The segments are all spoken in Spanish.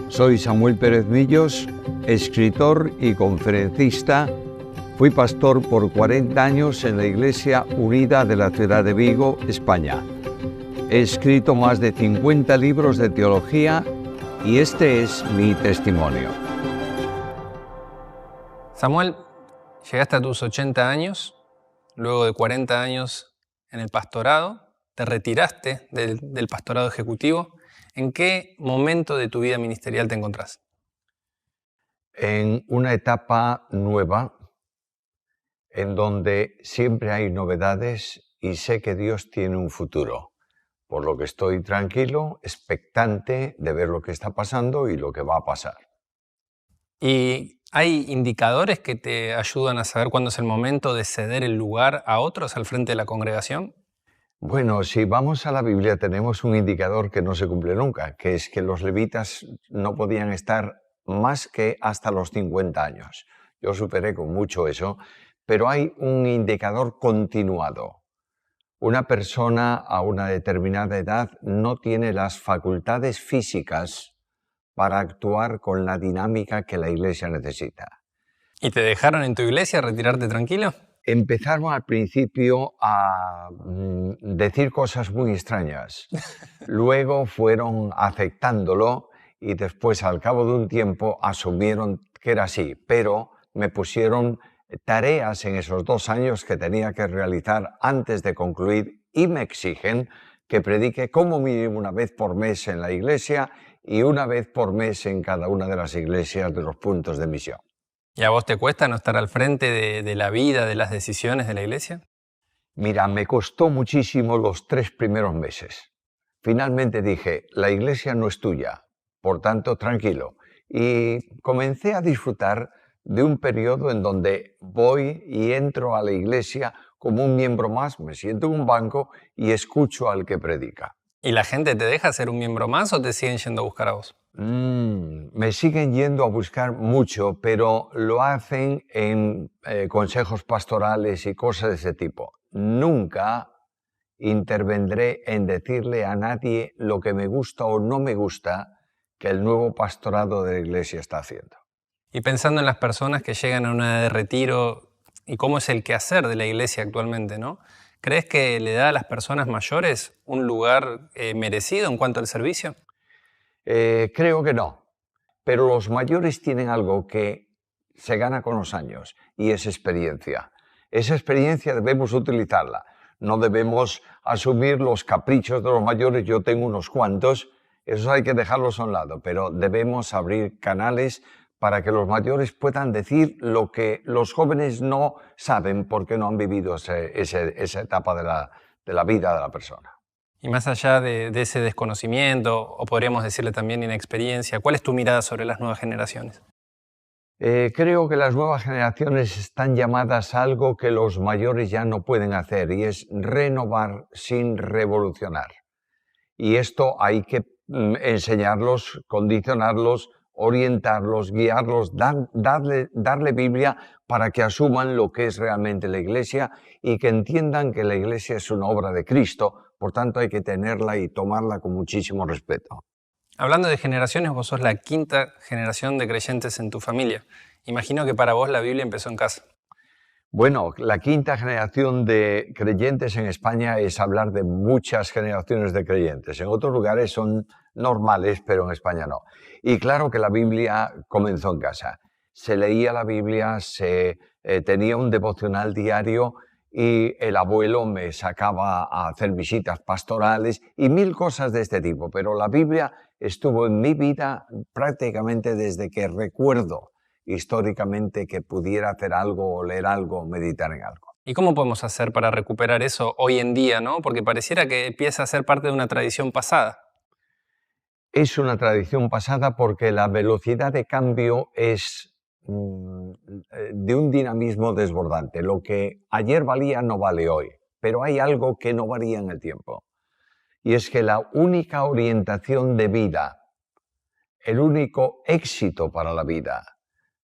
Soy Samuel Pérez Millos, escritor y conferencista. Fui pastor por 40 años en la Iglesia Unida de la ciudad de Vigo, España. He escrito más de 50 libros de teología y este es mi testimonio. Samuel, llegaste a tus 80 años, luego de 40 años en el pastorado, te retiraste del pastorado ejecutivo. ¿En qué momento de tu vida ministerial te encontrás? En una etapa nueva, en donde siempre hay novedades y sé que Dios tiene un futuro, por lo que estoy tranquilo, expectante de ver lo que está pasando y lo que va a pasar. ¿Y hay indicadores que te ayudan a saber cuándo es el momento de ceder el lugar a otros al frente de la congregación? Bueno, si vamos a la Biblia tenemos un indicador que no se cumple nunca, que es que los levitas no podían estar más que hasta los 50 años. Yo superé con mucho eso, pero hay un indicador continuado. Una persona a una determinada edad no tiene las facultades físicas para actuar con la dinámica que la iglesia necesita. ¿Y te dejaron en tu iglesia retirarte tranquilo? Empezaron al principio a decir cosas muy extrañas. Luego fueron aceptándolo y después, al cabo de un tiempo, asumieron que era así. Pero me pusieron tareas en esos 2 años que tenía que realizar antes de concluir y me exigen que predique como mínimo una vez por mes en la iglesia y una vez por mes en cada una de las iglesias de los puntos de misión. ¿Y a vos te cuesta no estar al frente de la vida, de las decisiones de la iglesia? Mira, me costó muchísimo los 3 primeros meses. Finalmente dije, la iglesia no es tuya, por tanto, tranquilo. Y comencé a disfrutar de un periodo en donde voy y entro a la iglesia como un miembro más, me siento en un banco y escucho al que predica. ¿Y la gente te deja ser un miembro más o te siguen yendo a buscar a vos? Me siguen yendo a buscar mucho, pero lo hacen en consejos pastorales y cosas de ese tipo. Nunca intervendré en decirle a nadie lo que me gusta o no me gusta que el nuevo pastorado de la iglesia está haciendo. Y pensando en las personas que llegan a una edad de retiro y cómo es el quehacer de la iglesia actualmente, ¿no? ¿Crees que le da a las personas mayores un lugar merecido en cuanto al servicio? Creo que no, pero los mayores tienen algo que se gana con los años y es experiencia. Esa experiencia debemos utilizarla. No debemos asumir los caprichos de los mayores, yo tengo unos cuantos, esos hay que dejarlos a un lado, pero debemos abrir canales para que los mayores puedan decir lo que los jóvenes no saben porque no han vivido esa etapa de la vida de la persona. Y más allá de ese desconocimiento, o podríamos decirle también inexperiencia, ¿cuál es tu mirada sobre las nuevas generaciones? Creo que las nuevas generaciones están llamadas a algo que los mayores ya no pueden hacer y es renovar sin revolucionar. Y esto hay que enseñarlos, condicionarlos, orientarlos, guiarlos, darle Biblia para que asuman lo que es realmente la Iglesia y que entiendan que la Iglesia es una obra de Cristo, por tanto hay que tenerla y tomarla con muchísimo respeto. Hablando de generaciones, vos sos la 5ª generación de creyentes en tu familia. Imagino que para vos la Biblia empezó en casa. Bueno, la 5ª generación de creyentes en España es hablar de muchas generaciones de creyentes. En otros lugares son normales, pero en España no. Y claro que la Biblia comenzó en casa. Se leía la Biblia, se tenía un devocional diario y el abuelo me sacaba a hacer visitas pastorales y 1000 cosas de este tipo. Pero la Biblia estuvo en mi vida prácticamente desde que recuerdo históricamente que pudiera hacer algo, o leer algo, o meditar en algo. ¿Y cómo podemos hacer para recuperar eso hoy en día, ¿no? Porque pareciera que empieza a ser parte de una tradición pasada. Es una tradición pasada porque la velocidad de cambio es de un dinamismo desbordante. Lo que ayer valía no vale hoy, pero hay algo que no varía en el tiempo. Y es que la única orientación de vida, el único éxito para la vida,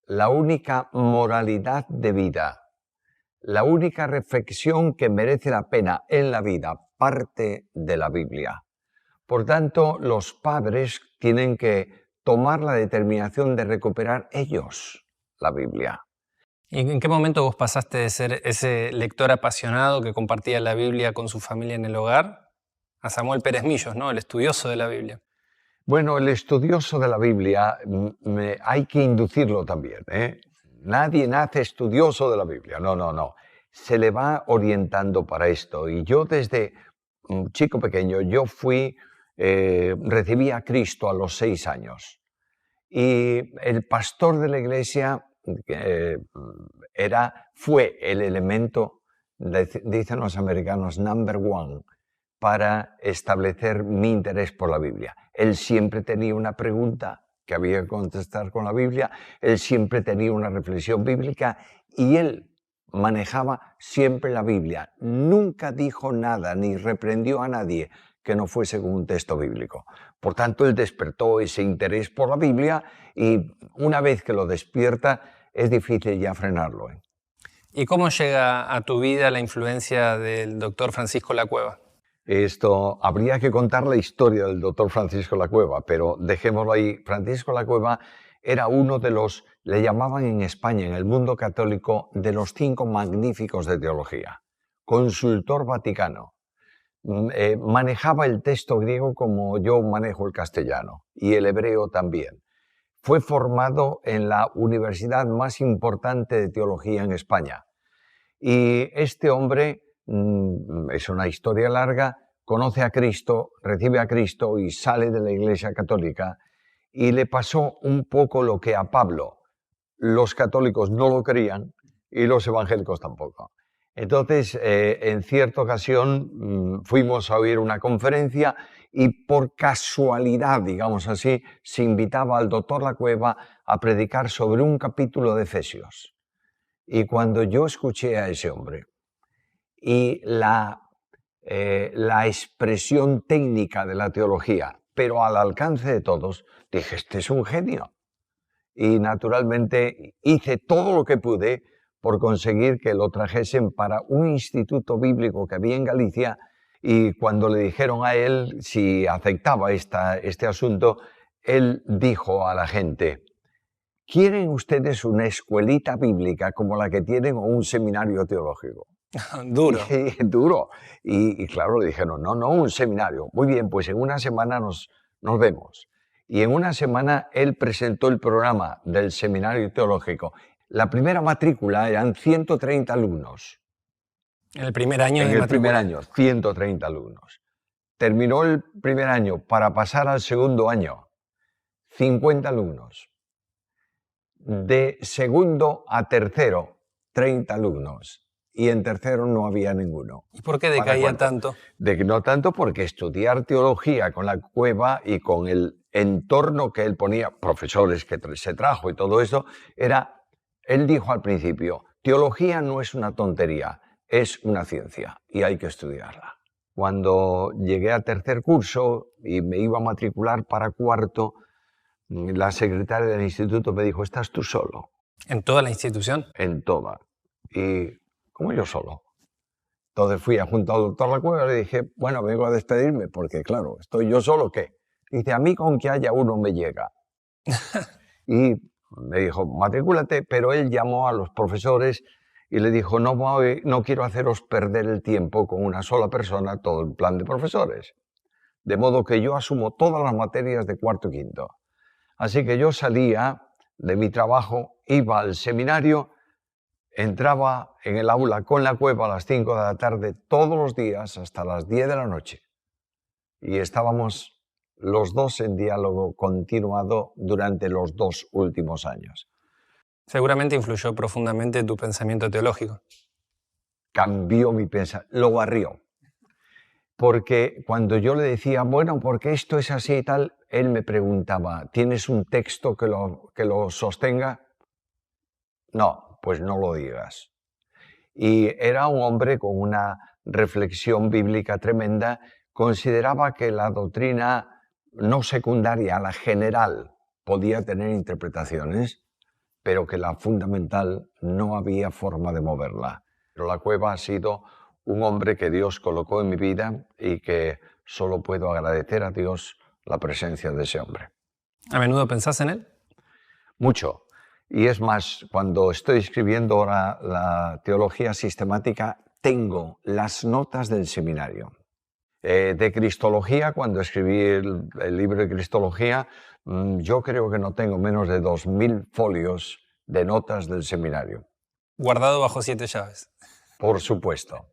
la única moralidad de vida, la única reflexión que merece la pena en la vida parte de la Biblia. Por tanto, los padres tienen que tomar la determinación de recuperar ellos la Biblia. ¿Y en qué momento vos pasaste de ser ese lector apasionado que compartía la Biblia con su familia en el hogar a Samuel Pérez Millos, ¿no? El estudioso de la Biblia? Bueno, el estudioso de la Biblia hay que inducirlo también, ¿eh? Nadie nace estudioso de la Biblia, no. Se le va orientando para esto. Y yo desde un chico pequeño, recibí a Cristo a los 6 años. Y el pastor de la iglesia fue el elemento, dicen los americanos, number one, para establecer mi interés por la Biblia. Él siempre tenía una pregunta que había que contestar con la Biblia, él siempre tenía una reflexión bíblica y él manejaba siempre la Biblia. Nunca dijo nada ni reprendió a nadie que no fuese con un texto bíblico. Por tanto, él despertó ese interés por la Biblia y una vez que lo despierta es difícil ya frenarlo. ¿Y cómo llega a tu vida la influencia del doctor Francisco Lacueva? Esto, habría que contar la historia del doctor Francisco Lacueva, pero dejémoslo ahí. Francisco Lacueva era uno de los, le llamaban en España, en el mundo católico, de los 5 magníficos de teología. Consultor vaticano. Manejaba el texto griego como yo manejo el castellano y el hebreo también. Fue formado en la universidad más importante de teología en España. Y este hombre, es una historia larga, conoce a Cristo, recibe a Cristo y sale de la Iglesia Católica y le pasó un poco lo que a Pablo. Los católicos no lo querían y los evangélicos tampoco. Entonces, en cierta ocasión fuimos a oír una conferencia y por casualidad, digamos así, se invitaba al doctor Lacueva a predicar sobre un capítulo de Efesios. Y cuando yo escuché a ese hombre y la expresión técnica de la teología, pero al alcance de todos, dije, este es un genio. Y naturalmente hice todo lo que pude por conseguir que lo trajesen para un instituto bíblico que había en Galicia y cuando le dijeron a él si aceptaba este asunto, él dijo a la gente, ¿quieren ustedes una escuelita bíblica como la que tienen o un seminario teológico? Duro. Duro. Y claro, le dijeron, no, un seminario. Muy bien, pues en una semana nos vemos. Y en una semana él presentó el programa del seminario teológico. La primera matrícula eran 130 alumnos. En el primer año En de el primer matrícula. año, 130 alumnos. Terminó el primer año para pasar al segundo año, 50 alumnos. De segundo a tercero, 30 alumnos. Y en tercero no había ninguno. ¿Y por qué decaía tanto? No tanto porque estudiar teología con Lacueva y con el entorno que él ponía, profesores que se trajo y todo eso, él dijo al principio, teología no es una tontería, es una ciencia y hay que estudiarla. Cuando llegué a tercer curso y me iba a matricular para cuarto, la secretaria del instituto me dijo, ¿estás tú solo? ¿En toda la institución? En toda. Y ¿cómo yo solo? Entonces fui junto al doctor Lacueva y le dije, bueno, vengo a despedirme porque, claro, ¿estoy yo solo qué? Dice, a mí con que haya uno me llega. Y me dijo, matricúlate, pero él llamó a los profesores y le dijo, no quiero haceros perder el tiempo con una sola persona todo el plan de profesores. De modo que yo asumo todas las materias de cuarto y quinto. Así que yo salía de mi trabajo, iba al seminario, entraba en el aula con Lacueva a las 5 de la tarde todos los días hasta las 10 de la noche. Y estábamos los dos en diálogo continuado durante los 2 últimos años. Seguramente influyó profundamente tu pensamiento teológico. Cambió mi pensamiento, lo barrió. Porque cuando yo le decía, bueno, ¿por qué esto es así y tal? Él me preguntaba, ¿tienes un texto que lo sostenga? No, pues no lo digas. Y era un hombre con una reflexión bíblica tremenda, consideraba que la doctrina no secundaria, la general, podía tener interpretaciones, pero que la fundamental no había forma de moverla. Pero Lacueva ha sido un hombre que Dios colocó en mi vida y que solo puedo agradecer a Dios la presencia de ese hombre. ¿A menudo pensás en él? Mucho. Y es más, cuando estoy escribiendo ahora la teología sistemática, tengo las notas del seminario. De Cristología, cuando escribí el libro de Cristología, yo creo que no tengo menos de 2000 folios de notas del seminario. Guardado bajo 7 llaves. Por supuesto.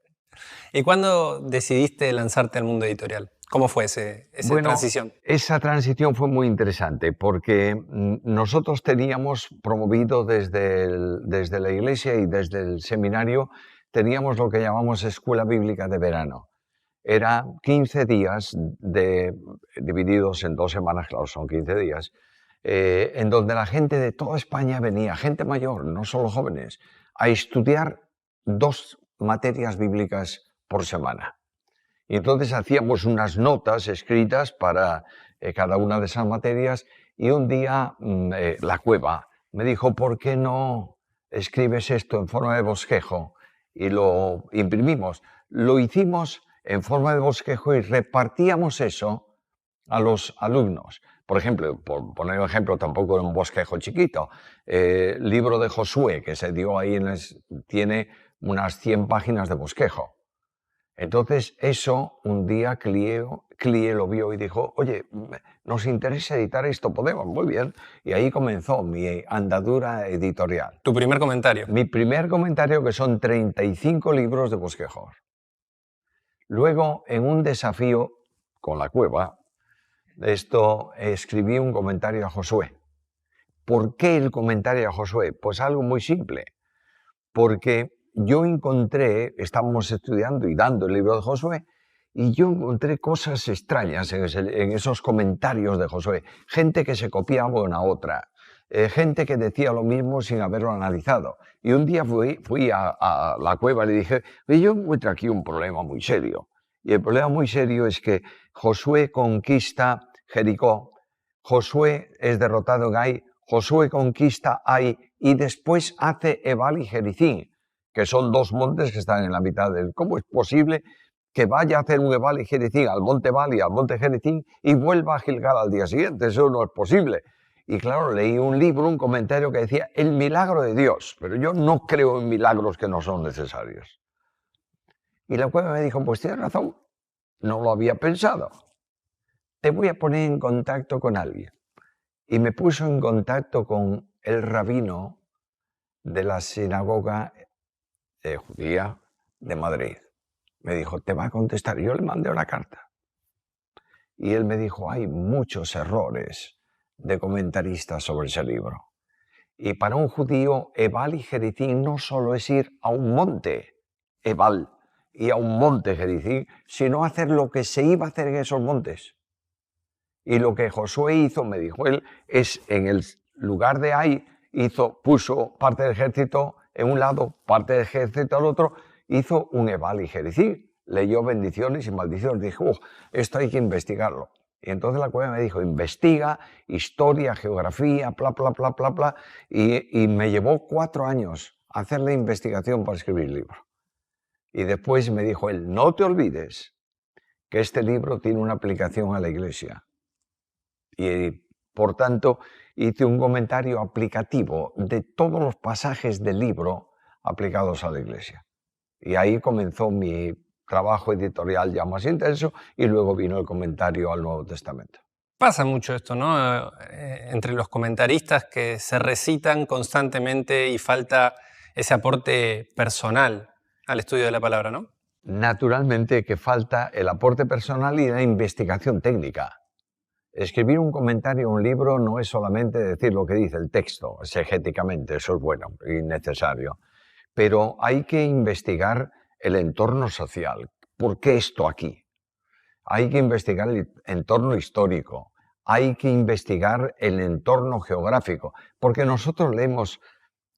¿Y cuándo decidiste lanzarte al mundo editorial? ¿Cómo fue esa transición? Esa transición fue muy interesante porque nosotros teníamos promovido desde la iglesia y desde el seminario, teníamos lo que llamamos Escuela Bíblica de Verano. Era 15 días divididos en 2 semanas, claro, son 15 días, en donde la gente de toda España venía, gente mayor, no solo jóvenes, a estudiar 2 materias bíblicas por semana. Y entonces hacíamos unas notas escritas para cada una de esas materias y un día la Cueva me dijo, ¿por qué no escribes esto en forma de bosquejo? Y lo imprimimos. Lo hicimos en forma de bosquejo y repartíamos eso a los alumnos. Por ejemplo, por poner un ejemplo, tampoco era un bosquejo chiquito, libro de Josué, que se dio ahí, tiene unas 100 páginas de bosquejo. Entonces eso, un día Clie lo vio y dijo, oye, nos interesa editar esto, podemos, muy bien. Y ahí comenzó mi andadura editorial. ¿Tu primer comentario? Mi primer comentario, que son 35 libros de bosquejos. Luego, en un desafío con la Cueva, escribí un comentario a Josué. ¿Por qué el comentario a Josué? Pues algo muy simple. Porque yo estábamos estudiando y dando el libro de Josué, y yo encontré cosas extrañas en esos comentarios de Josué. Gente que se copiaba una a otra, gente que decía lo mismo sin haberlo analizado. Y un día fui a la Cueva y le dije, oye, yo encuentro aquí un problema muy serio. Y el problema muy serio es que Josué conquista Jericó, Josué es derrotado en Ai, Josué conquista Ai y después hace Ebal y Jericín, que son 2 montes que están en la mitad del... ¿Cómo es posible que vaya a hacer un Ebal y Jericín al monte Ebal y al monte Jericín y vuelva a Gilgal al día siguiente? Eso no es posible. Y claro, leí un libro, un comentario que decía el milagro de Dios, pero yo no creo en milagros que no son necesarios. Y la Cueva me dijo, pues tienes razón, no lo había pensado. Te voy a poner en contacto con alguien. Y me puso en contacto con el rabino de la sinagoga judía de Madrid. Me dijo, te va a contestar. Yo le mandé una carta. Y él me dijo, hay muchos errores de comentaristas sobre ese libro. Y para un judío, Ebal y Jericín no solo es ir a un monte, Ebal, y a un monte Jericín, sino hacer lo que se iba a hacer en esos montes. Y lo que Josué hizo, me dijo él, es en el lugar de Ai, puso parte del ejército en un lado, parte del ejército al otro, hizo un Ebal y Jericín, leyó bendiciones y maldiciones, dijo, esto hay que investigarlo. Y entonces la Cueva me dijo, investiga, historia, geografía, bla, bla, bla, bla, bla, y me llevó 4 años hacer la investigación para escribir el libro. Y después me dijo él, no te olvides que este libro tiene una aplicación a la Iglesia. Y por tanto hice un comentario aplicativo de todos los pasajes del libro aplicados a la Iglesia. Y ahí comenzó mi trabajo editorial ya más intenso y luego vino el comentario al Nuevo Testamento. Pasa mucho esto, ¿no? Entre los comentaristas que se recitan constantemente y falta ese aporte personal al estudio de la palabra, ¿no? Naturalmente que falta el aporte personal y la investigación técnica. Escribir un comentario a un libro no es solamente decir lo que dice el texto, exegéticamente, eso es bueno y necesario, pero hay que investigar el entorno social. ¿Por qué esto aquí? Hay que investigar el entorno histórico, hay que investigar el entorno geográfico, porque nosotros leemos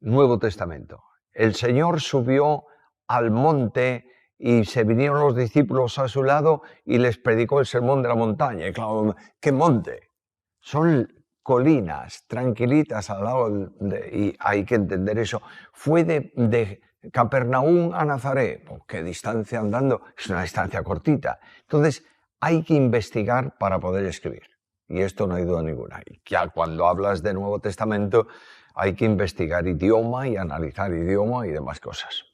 Nuevo Testamento. El Señor subió al monte y se vinieron los discípulos a su lado y les predicó el sermón de la montaña. Y claro, ¿qué monte? Son colinas tranquilitas al lado, y hay que entender eso. Fue de Capernaum a Nazaret. ¿Qué distancia andando? Es una distancia cortita. Entonces, hay que investigar para poder escribir. Y esto no hay duda ninguna. Y ya cuando hablas de Nuevo Testamento hay que investigar idioma y analizar idioma y demás cosas.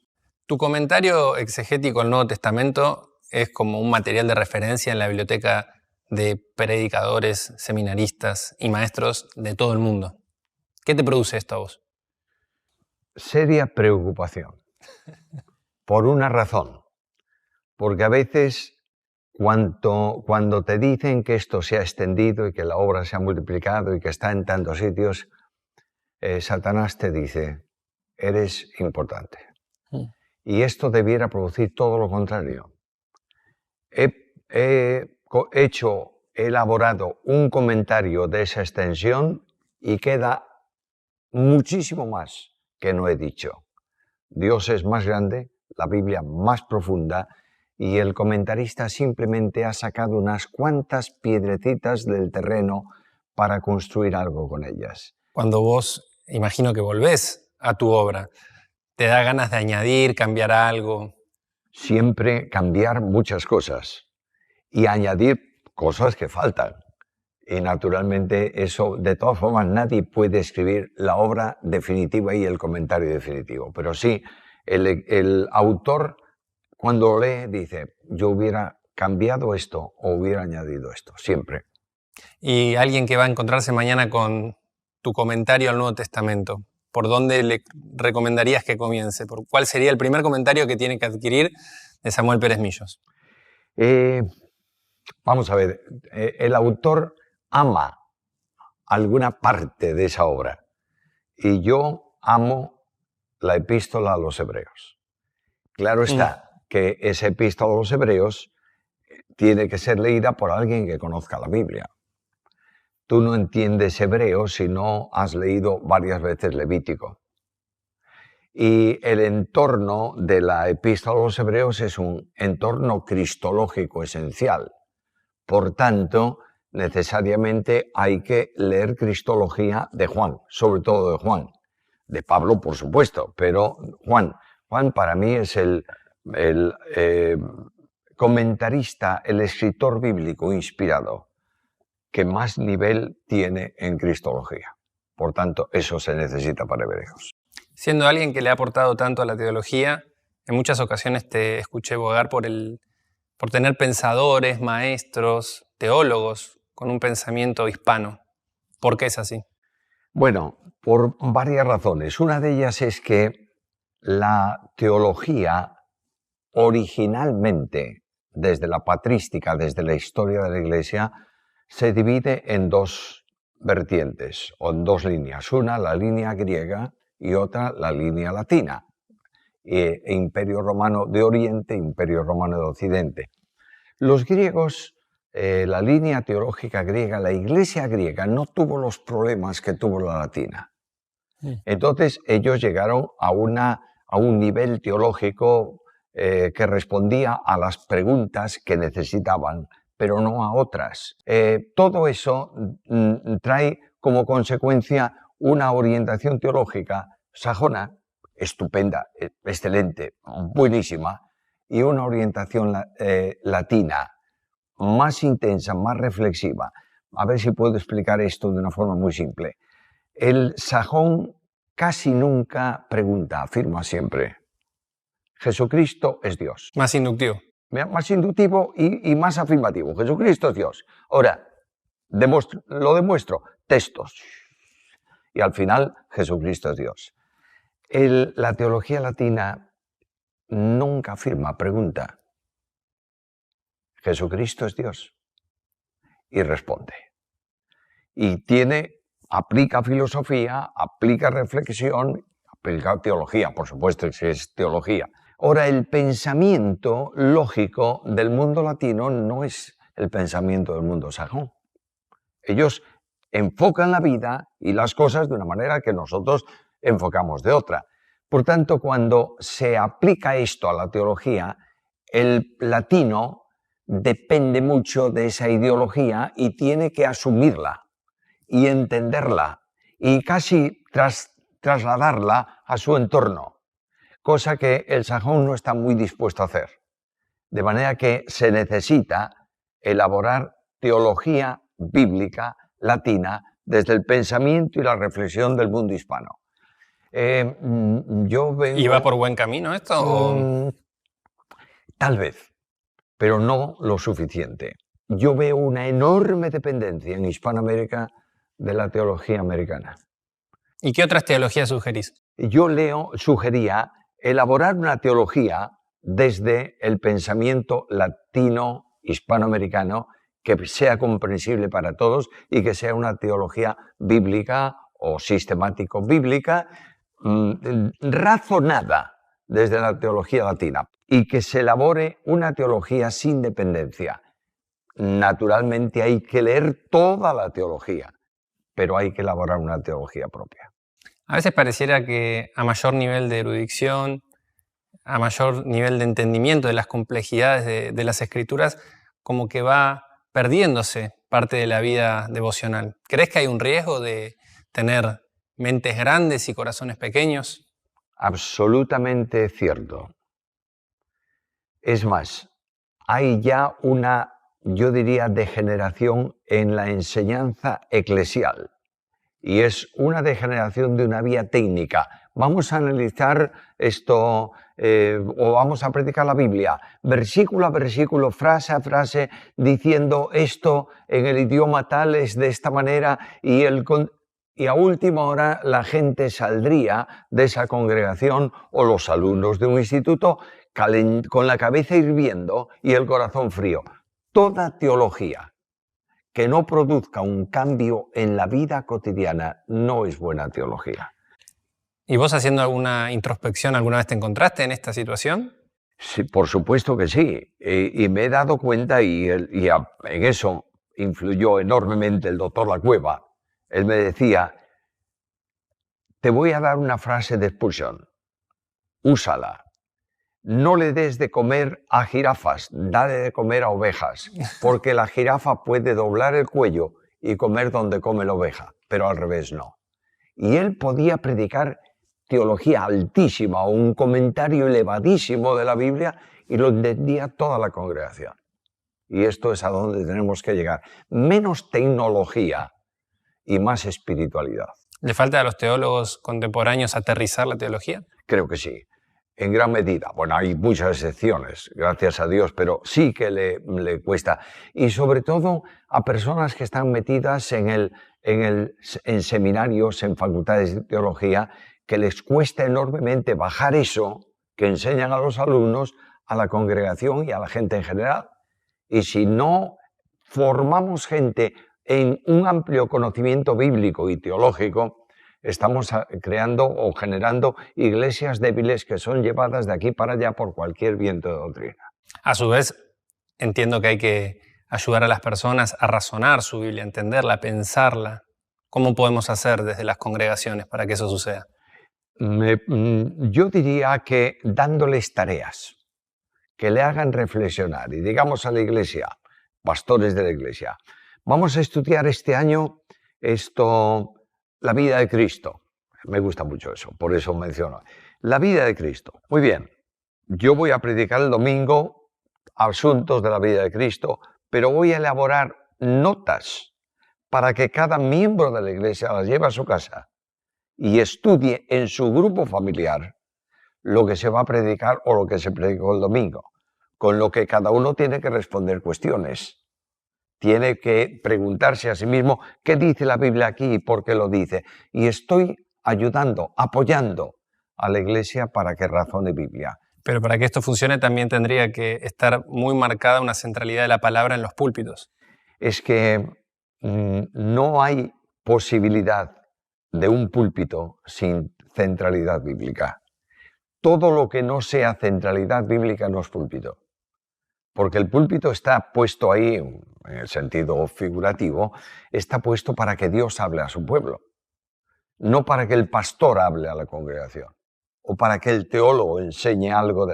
Tu comentario exegético al Nuevo Testamento es como un material de referencia en la biblioteca de predicadores, seminaristas y maestros de todo el mundo. ¿Qué te produce esto a vos? Seria preocupación. Por una razón. Porque a veces cuando te dicen que esto se ha extendido y que la obra se ha multiplicado y que está en tantos sitios, Satanás te dice, eres importante. Y esto debiera producir todo lo contrario. He elaborado un comentario de esa extensión y queda muchísimo más que no he dicho. Dios es más grande, la Biblia más profunda, y el comentarista simplemente ha sacado unas cuantas piedrecitas del terreno para construir algo con ellas. Cuando vos, imagino que volvés a tu obra, ¿te da ganas de añadir, cambiar algo? Siempre cambiar muchas cosas y añadir cosas que faltan. Y naturalmente eso, de todas formas, nadie puede escribir la obra definitiva y el comentario definitivo. Pero sí, el autor, cuando lo lee, dice, yo hubiera cambiado esto o hubiera añadido esto, siempre. Y alguien que va a encontrarse mañana con tu comentario al Nuevo Testamento, ¿por dónde le recomendarías que comience? ¿Cuál sería el primer comentario que tiene que adquirir de Samuel Pérez Millos? Vamos a ver, el autor ama alguna parte de esa obra y yo amo la epístola a los hebreos. Claro está que esa epístola a los hebreos tiene que ser leída por alguien que conozca la Biblia. Tú no entiendes hebreo si no has leído varias veces Levítico. Y el entorno de la epístola a los hebreos es un entorno cristológico esencial. Por tanto, necesariamente hay que leer cristología de Juan, sobre todo de Juan. De Pablo, por supuesto, pero Juan para mí es el comentarista, el escritor bíblico inspirado que más nivel tiene en cristología. Por tanto, eso se necesita para hebreos. Siendo alguien que le ha aportado tanto a la teología, en muchas ocasiones te escuché bogar por tener pensadores, maestros, teólogos con un pensamiento hispano. ¿Por qué es así? Bueno, por varias razones. Una de ellas es que la teología originalmente, desde la patrística, desde la historia de la Iglesia, se divide en dos vertientes o en dos líneas. Una, la línea griega, y otra, la línea latina. Imperio Romano de Oriente, Imperio Romano de Occidente. Los griegos, la línea teológica griega, la Iglesia griega no tuvo los problemas que tuvo la latina. Entonces ellos llegaron a un nivel teológico que respondía a las preguntas que necesitaban, pero no a otras. Todo eso trae como consecuencia una orientación teológica sajona, estupenda, excelente, buenísima, y una orientación latina, más intensa, más reflexiva. A ver si puedo explicar esto de una forma muy simple. El sajón casi nunca pregunta, afirma siempre. Jesucristo es Dios. Más inductivo. Más inductivo y más afirmativo. Jesucristo es Dios. Ahora, lo demuestro. Textos. Y al final, Jesucristo es Dios. La teología latina nunca afirma, pregunta. Jesucristo es Dios. Y responde. Y aplica filosofía, aplica reflexión, aplica teología, por supuesto que es teología. Ahora, el pensamiento lógico del mundo latino no es el pensamiento del mundo sajón. Ellos enfocan la vida y las cosas de una manera que nosotros enfocamos de otra. Por tanto, cuando se aplica esto a la teología, el latino depende mucho de esa ideología y tiene que asumirla y entenderla y casi trasladarla a su entorno, cosa que el sajón no está muy dispuesto a hacer. De manera que se necesita elaborar teología bíblica latina desde el pensamiento y la reflexión del mundo hispano. ¿Y va por buen camino esto? Tal vez, pero no lo suficiente. Yo veo una enorme dependencia en Hispanoamérica de la teología americana. ¿Y qué otras teologías sugerís? Yo sugería elaborar una teología desde el pensamiento latino, hispanoamericano, que sea comprensible para todos y que sea una teología bíblica o sistemático-bíblica razonada desde la teología latina y que se elabore una teología sin dependencia. Naturalmente hay que leer toda la teología, pero hay que elaborar una teología propia. A veces pareciera que a mayor nivel de erudición, a mayor nivel de entendimiento de las complejidades de las escrituras, como que va perdiéndose parte de la vida devocional. ¿Crees que hay un riesgo de tener mentes grandes y corazones pequeños? Absolutamente cierto. Es más, hay ya una, yo diría, degeneración en la enseñanza eclesial. Y es una degeneración de una vía técnica. Vamos a analizar esto o vamos a predicar la Biblia, versículo a versículo, frase a frase, diciendo esto en el idioma tal es de esta manera y a última hora la gente saldría de esa congregación o los alumnos de un instituto con la cabeza hirviendo y el corazón frío. Toda teología que no produzca un cambio en la vida cotidiana no es buena teología. ¿Y vos haciendo alguna introspección alguna vez te encontraste en esta situación? Sí, por supuesto que sí. Y me he dado cuenta y en eso influyó enormemente el doctor Lacueva. Él me decía, te voy a dar una frase de Spurgeon, úsala. No le des de comer a jirafas, dale de comer a ovejas, porque la jirafa puede doblar el cuello y comer donde come la oveja, pero al revés no. Y él podía predicar teología altísima o un comentario elevadísimo de la Biblia y lo entendía toda la congregación. Y esto es a donde tenemos que llegar. Menos tecnología y más espiritualidad. ¿Le falta a los teólogos contemporáneos aterrizar la teología? Creo que sí. En gran medida. Bueno, hay muchas excepciones, gracias a Dios, pero sí que le cuesta. Y sobre todo a personas que están metidas en seminarios, en facultades de teología, que les cuesta enormemente bajar eso que enseñan a los alumnos a la congregación y a la gente en general. Y si no formamos gente en un amplio conocimiento bíblico y teológico, estamos creando o generando iglesias débiles que son llevadas de aquí para allá por cualquier viento de doctrina. A su vez, entiendo que hay que ayudar a las personas a razonar su Biblia, a entenderla, a pensarla. ¿Cómo podemos hacer desde las congregaciones para que eso suceda? Yo diría que dándoles tareas que le hagan reflexionar y digamos a la iglesia, pastores de la iglesia, vamos a estudiar este año la vida de Cristo. Me gusta mucho eso, por eso menciono. La vida de Cristo. Muy bien, yo voy a predicar el domingo asuntos de la vida de Cristo, pero voy a elaborar notas para que cada miembro de la iglesia las lleve a su casa y estudie en su grupo familiar lo que se va a predicar o lo que se predicó el domingo, con lo que cada uno tiene que responder cuestiones. Tiene que preguntarse a sí mismo qué dice la Biblia aquí y por qué lo dice. Y estoy ayudando, apoyando a la iglesia para que razone Biblia. Pero para que esto funcione también tendría que estar muy marcada una centralidad de la palabra en los púlpitos. Es que no hay posibilidad de un púlpito sin centralidad bíblica. Todo lo que no sea centralidad bíblica no es púlpito. Porque el púlpito está puesto ahí, en el sentido figurativo, está puesto para que Dios hable a su pueblo, no para que el pastor hable a la congregación o para que el teólogo enseñe algo.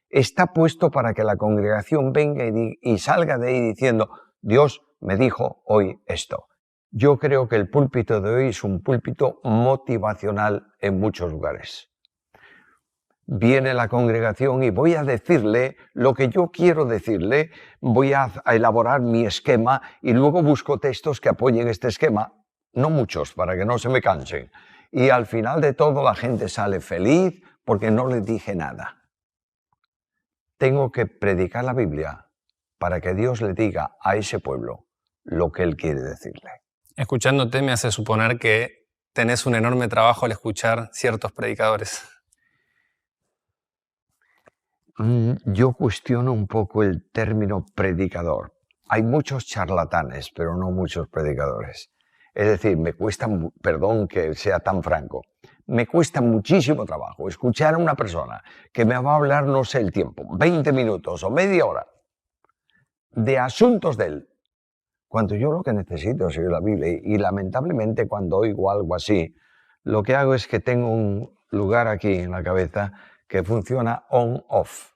Está puesto para que la congregación venga y salga de ahí diciendo, Dios me dijo hoy esto. Yo creo que el púlpito de hoy es un púlpito motivacional en muchos lugares. viene la congregación y voy a decirle lo que yo quiero decirle, voy a elaborar mi esquema y luego busco textos que apoyen este esquema, no muchos, para que no se me cansen. Y al final de todo la gente sale feliz porque no le dije nada. Tengo que predicar la Biblia para que Dios le diga a ese pueblo lo que Él quiere decirle. Escuchándote me hace suponer que tenés un enorme trabajo al escuchar ciertos predicadores. Yo cuestiono un poco el término predicador. Hay muchos charlatanes, pero no muchos predicadores. Es decir, me cuesta, perdón que sea tan franco, me cuesta muchísimo trabajo escuchar a una persona que me va a hablar, no sé el tiempo, 20 minutos o media hora, de asuntos de él, cuando yo lo que necesito es oír la Biblia. Y lamentablemente cuando oigo algo así, lo que hago es que tengo un lugar aquí en la cabeza que funciona on-off.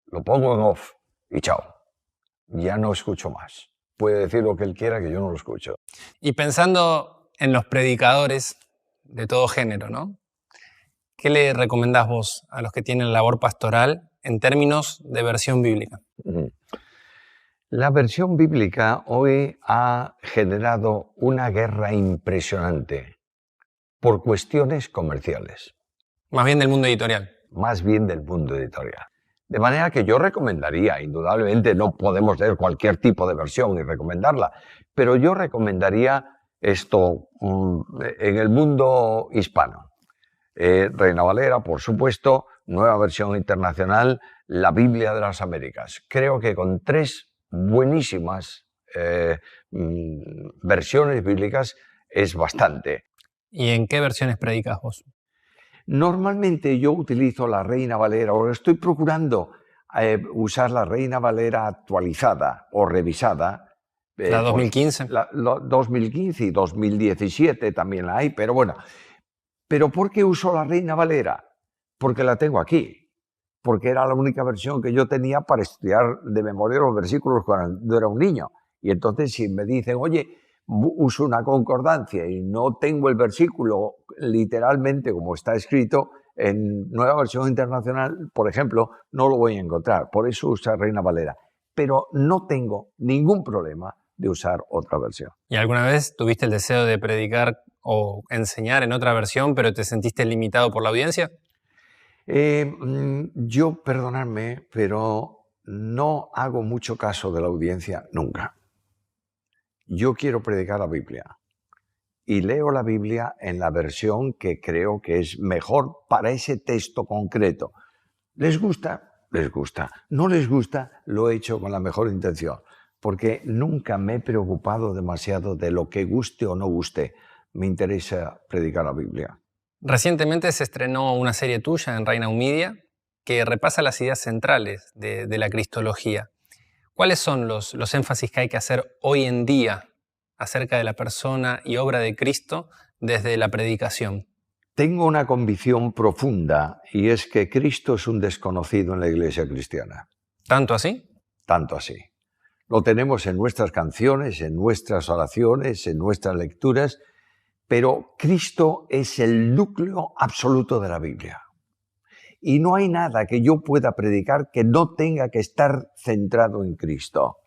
Lo pongo en off y chao. Ya no escucho más. Puede decir lo que él quiera que yo no lo escucho. Y pensando en los predicadores de todo género, ¿no? ¿Qué le recomendás vos a los que tienen labor pastoral en términos de versión bíblica? La versión bíblica hoy ha generado una guerra impresionante por cuestiones comerciales. Más bien del mundo editorial. Más bien del mundo editorial. De manera que yo recomendaría, indudablemente no podemos leer cualquier tipo de versión y recomendarla, pero yo recomendaría esto en el mundo hispano. Reina Valera, por supuesto, Nueva Versión Internacional, la Biblia de las Américas. Creo que con 3 buenísimas versiones bíblicas es bastante. ¿Y en qué versiones predicas vos? Normalmente yo utilizo la Reina Valera, o estoy procurando usar la Reina Valera actualizada o revisada. ¿La 2015? La 2015 y 2017 también la hay, pero bueno. ¿Pero por qué uso la Reina Valera? Porque la tengo aquí. Porque era la única versión que yo tenía para estudiar de memoria los versículos cuando era un niño. Y entonces si me dicen, oye, uso una concordancia y no tengo el versículo literalmente como está escrito, en Nueva Versión Internacional, por ejemplo, no lo voy a encontrar. Por eso uso Reina Valera. Pero no tengo ningún problema de usar otra versión. ¿Y alguna vez tuviste el deseo de predicar o enseñar en otra versión, pero te sentiste limitado por la audiencia? Yo, perdonadme, pero no hago mucho caso de la audiencia nunca. Yo quiero predicar la Biblia y leo la Biblia en la versión que creo que es mejor para ese texto concreto. ¿Les gusta? Les gusta. ¿No les gusta? Lo he hecho con la mejor intención, porque nunca me he preocupado demasiado de lo que guste o no guste. Me interesa predicar la Biblia. Recientemente se estrenó una serie tuya en Reina Media que repasa las ideas centrales de la cristología. ¿Cuáles son los énfasis que hay que hacer hoy en día acerca de la persona y obra de Cristo desde la predicación? Tengo una convicción profunda y es que Cristo es un desconocido en la iglesia cristiana. ¿Tanto así? Tanto así. Lo tenemos en nuestras canciones, en nuestras oraciones, en nuestras lecturas, pero Cristo es el núcleo absoluto de la Biblia. Y no hay nada que yo pueda predicar que no tenga que estar centrado en Cristo.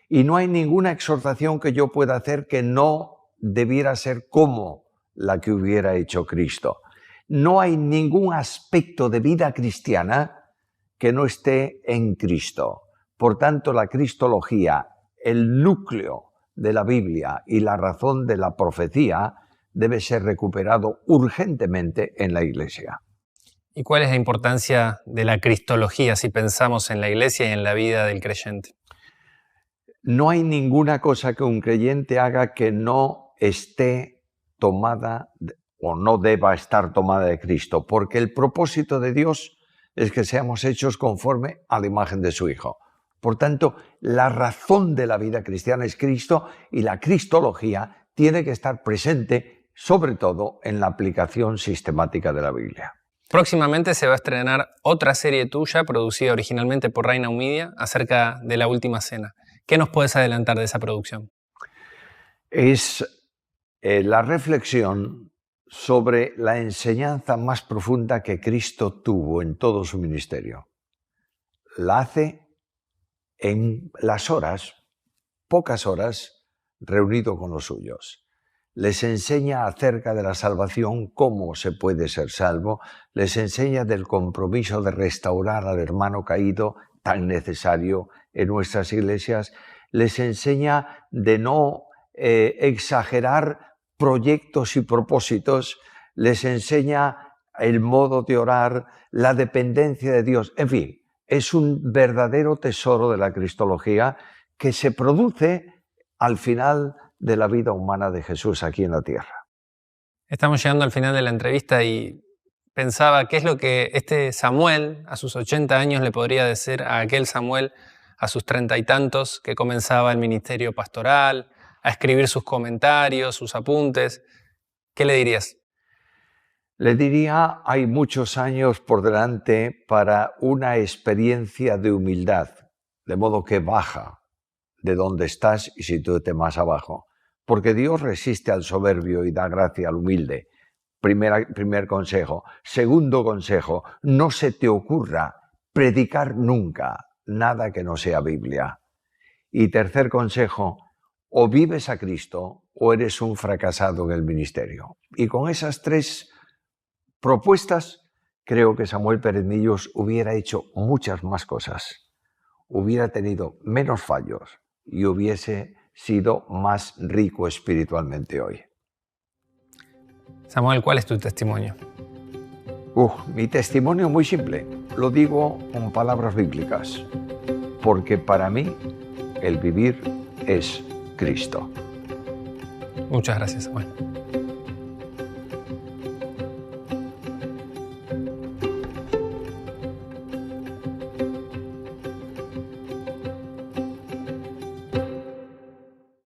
Y no hay ninguna exhortación que yo pueda hacer que no debiera ser como la que hubiera hecho Cristo. No hay ningún aspecto de vida cristiana que no esté en Cristo. Por tanto, la cristología, el núcleo de la Biblia y la razón de la profecía debe ser recuperado urgentemente en la Iglesia. ¿Y cuál es la importancia de la cristología si pensamos en la Iglesia y en la vida del creyente? No hay ninguna cosa que un creyente haga que no esté tomada o no deba estar tomada de Cristo, porque el propósito de Dios es que seamos hechos conforme a la imagen de su Hijo. Por tanto, la razón de la vida cristiana es Cristo y la cristología tiene que estar presente, sobre todo, en la aplicación sistemática de la Biblia. Próximamente se va a estrenar otra serie tuya, producida originalmente por Reina Media, acerca de la Última Cena. ¿Qué nos puedes adelantar de esa producción? Es la reflexión sobre la enseñanza más profunda que Cristo tuvo en todo su ministerio. La hace en las horas, pocas horas, reunido con los suyos. Les enseña acerca de la salvación, cómo se puede ser salvo, les enseña del compromiso de restaurar al hermano caído, tan necesario en nuestras iglesias, les enseña de no exagerar proyectos y propósitos, les enseña el modo de orar, la dependencia de Dios, en fin, es un verdadero tesoro de la cristología que se produce al final de la vida humana de Jesús aquí en la tierra. Estamos llegando al final de la entrevista y pensaba qué es lo que este Samuel a sus 80 años le podría decir a aquel Samuel a sus 30 y tantos que comenzaba el ministerio pastoral, a escribir sus comentarios, sus apuntes. ¿Qué le dirías? Le diría, hay muchos años por delante para una experiencia de humildad, de modo que baja de donde estás y sitúate más abajo, porque Dios resiste al soberbio y da gracia al humilde. Primer consejo. Segundo consejo, no se te ocurra predicar nunca nada que no sea Biblia. Y tercer consejo, o vives a Cristo o eres un fracasado en el ministerio. Y con esas tres propuestas, creo que Samuel Pérez Millos hubiera hecho muchas más cosas, hubiera tenido menos fallos y hubiese sido más rico espiritualmente hoy. Samuel, ¿cuál es tu testimonio? Mi testimonio es muy simple, lo digo con palabras bíblicas, porque para mí el vivir es Cristo. Muchas gracias, Samuel.